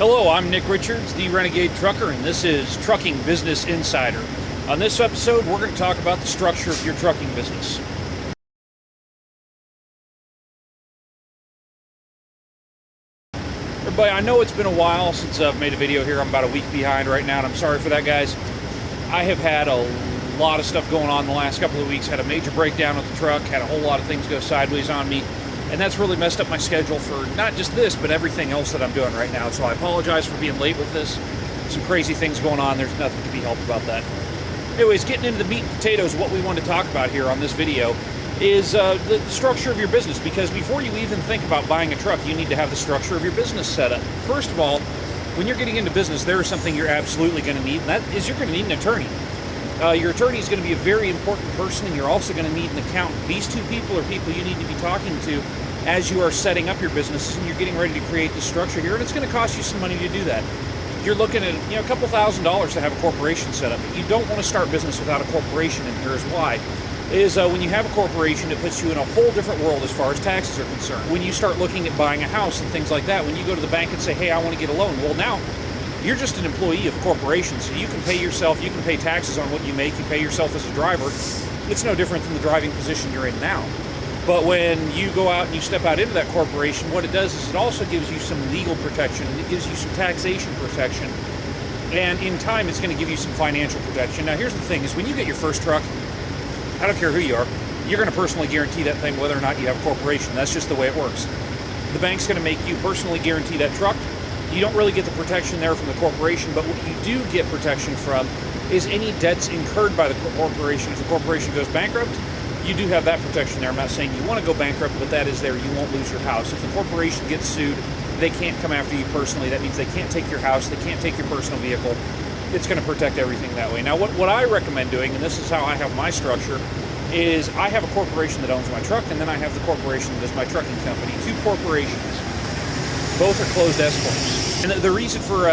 Hello, I'm Nick Richards, the Renegade Trucker, and this is Trucking Business Insider. On this episode, we're going to talk about the structure of your trucking business. Everybody, I know it's been a while since I've made a video here. I'm about a week behind right now, and I'm sorry for that, guys. I have had a lot of stuff going on the last couple of weeks. Had a major breakdown with the truck, had a whole lot of things go sideways on me. And that's really messed up my schedule for not just this, but everything else that I'm doing right now. So I apologize for being late with this. Some crazy things going on. There's nothing to be helped about that. Anyways, getting into the meat and potatoes, what we want to talk about here on this video is the structure of your business. Because before you even think about buying a truck, you need to have the structure of your business set up. First of all, when you're getting into business, there is something you're absolutely going to need, and that is you're going to need an attorney. Your attorney is going to be a very important person, and you're also going to need an accountant. These two people are people you need to be talking to as you are setting up your business and you're getting ready to create the structure here, and it's going to cost you some money to do that. You're looking at a couple $1,000s to have a corporation set up. But you don't want to start business without a corporation, and here's why. When you have a corporation, it puts you in a whole different world as far as taxes are concerned. When you start looking at buying a house and things like that, when you go to the bank and say, hey, I want to get a loan, well, now you're just an employee of a corporation, so you can pay yourself, you can pay taxes on what you make, you pay yourself as a driver. It's no different than the driving position you're in now. But when you go out and you step out into that corporation, what it does is it also gives you some legal protection, and it gives you some taxation protection, and in time it's going to give you some financial protection. Now here's the thing, is when you get your first truck, I don't care who you are, you're going to personally guarantee that thing whether or not you have a corporation. That's just the way it works. The bank's going to make you personally guarantee that truck. You don't really get the protection there from the corporation, but what you do get protection from is any debts incurred by the corporation. If the corporation goes bankrupt, you do have that protection there. I'm not saying you want to go bankrupt, but that is there. You won't lose your house. If the corporation gets sued, they can't come after you personally. That means they can't take your house, they can't take your personal vehicle. It's going to protect everything that way. Now, what I recommend doing, and this is how I have my structure, is I have a corporation that owns my truck, and then I have the corporation that is my trucking company. Two corporations. Both are closed S corps. And the reason for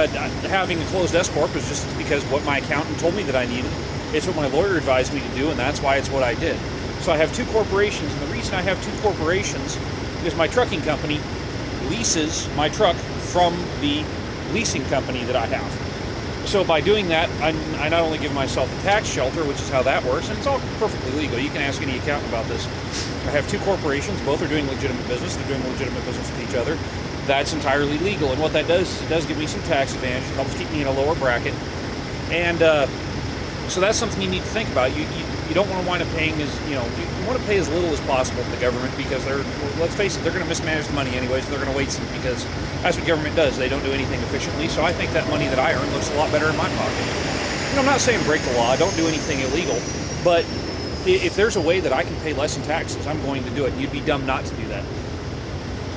having a closed S corp is just because what my accountant told me that I needed. It's what my lawyer advised me to do, and that's why it's what I did. So I have two corporations, and the reason I have two corporations is my trucking company leases my truck from the leasing company that I have. So by doing that, I not only give myself a tax shelter, which is how that works, and it's all perfectly legal. You can ask any accountant about this. I have two corporations. Both are doing legitimate business. They're doing legitimate business with each other. That's entirely legal. And what that does is it does give me some tax advantage. It helps keep me in a lower bracket. And so that's something you need to think about. You don't want to wind up paying you want to pay as little as possible to the government, because let's face it, they're going to mismanage the money anyways. They're going to waste it, because that's what government does. They don't do anything efficiently. So I think that money that I earn looks a lot better in my pocket. I'm not saying break the law. Don't do anything illegal. But if there's a way that I can pay less in taxes, I'm going to do it. You'd be dumb not to do that.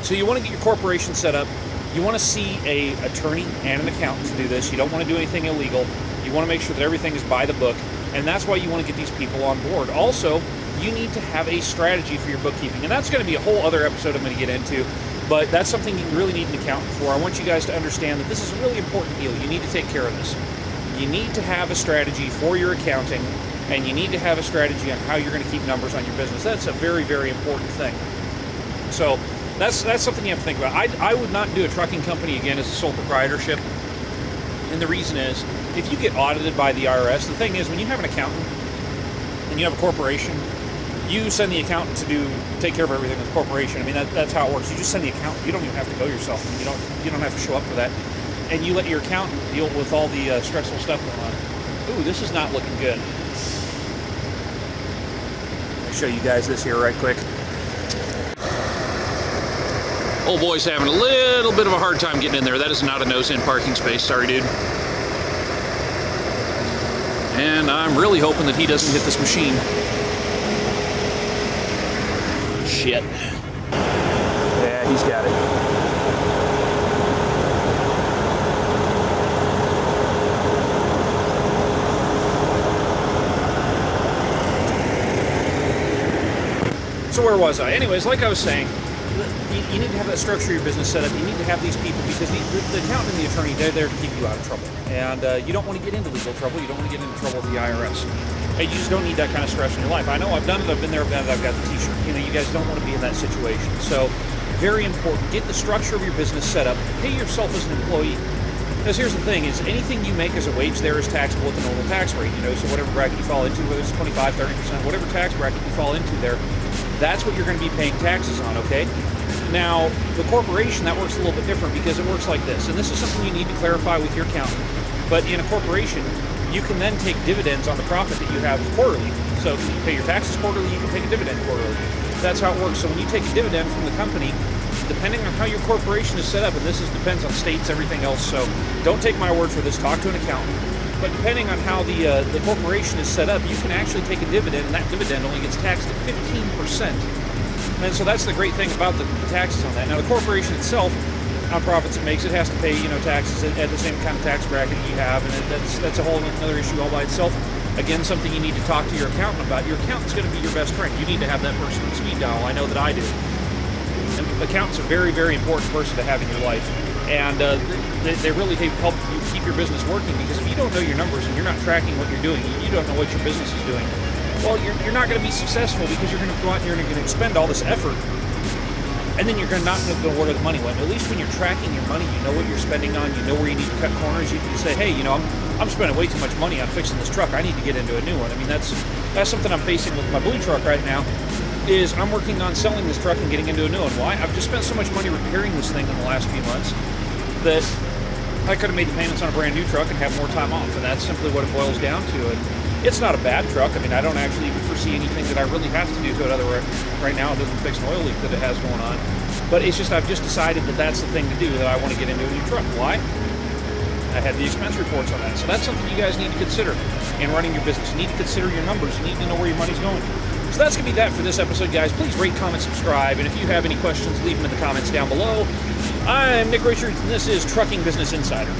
So you want to get your corporation set up. You want to see an attorney and an accountant to do this. You don't want to do anything illegal. You want to make sure that everything is by the book. And that's why you want to get these people on board. Also, you need to have a strategy for your bookkeeping. And that's going to be a whole other episode I'm going to get into. But that's something you really need an accountant for. I want you guys to understand that this is a really important deal. You need to take care of this. You need to have a strategy for your accounting, and you need to have a strategy on how you're going to keep numbers on your business. That's a very, very important thing. So that's something you have to think about. I would not do a trucking company again as a sole proprietorship. And the reason is, if you get audited by the IRS, the thing is, when you have an accountant and you have a corporation, you send the accountant to take care of everything with the corporation. I mean, that's how it works. You just send the accountant. You don't even have to go yourself. You don't have to show up for that. And you let your accountant deal with all the stressful stuff going on. Ooh, this is not looking good. I'll show you guys this here right quick. Old boy's having a little bit of a hard time getting in there. That is not a nose-in parking space. Sorry, dude. And I'm really hoping that he doesn't hit this machine. Shit. Yeah, he's got it. So where was I? Anyways, like I was saying, you need to have that structure of your business set up. You need to have these people, because the accountant and the attorney, they're there to keep you out of trouble. And you don't want to get into legal trouble. You don't want to get into trouble with the IRS. And you just don't need that kind of stress in your life. I know I've done it. I've been there. I've done it. I've got the t-shirt. You guys don't want to be in that situation. So very important. Get the structure of your business set up. Pay yourself as an employee. Because here's the thing, is anything you make as a wage there is taxable at the normal tax rate, so whatever bracket you fall into, whether it's 25, 30%, whatever tax bracket you fall into there, that's what you're going to be paying taxes on, okay? Now, the corporation, that works a little bit different because it works like this, and this is something you need to clarify with your accountant. But in a corporation, you can then take dividends on the profit that you have quarterly. So if you pay your taxes quarterly, you can take a dividend quarterly. That's how it works. So when you take a dividend from the company, depending on how your corporation is set up, and depends on states, everything else, so don't take my word for this, talk to an accountant. But depending on how the corporation is set up, you can actually take a dividend, and that dividend only gets taxed at 15%. And so that's the great thing about the taxes on that. Now the corporation itself, on profits it makes, it has to pay taxes at the same kind of tax bracket you have, and that's a whole other issue all by itself. Again, something you need to talk to your accountant about. Your accountant's going to be your best friend. You need to have that person on speed dial. I know that I do. And accountant's a very, very important person to have in your life, and they really help you keep your business working, because if you don't know your numbers and you're not tracking what you're doing, you don't know what your business is doing, well, you're not going to be successful, because you're going to go out and you're going to expend all this effort, and then you're not going to know where the money went. At least when you're tracking your money, you know what you're spending on, you know where you need to cut corners. You can say, hey, I'm spending way too much money on fixing this truck. I need to get into a new one. I mean, that's something I'm facing with my blue truck right now, is I'm working on selling this truck and getting into a new one. Why? I've just spent so much money repairing this thing in the last few months that I could have made the payments on a brand new truck and have more time off, and that's simply what it boils down to. And it's not a bad truck. I mean, I don't actually even foresee anything that I really have to do to it right now other than fix an oil leak that it has going on. But it's just, I've just decided that that's the thing to do, that I want to get into a new truck. Why? I had the expense reports on that. So that's something you guys need to consider in running your business. You need to consider your numbers. You need to know where your money's going. So that's going to be that for this episode, guys. Please rate, comment, subscribe. And if you have any questions, leave them in the comments down below. I'm Nick Richards, and this is Trucking Business Insider.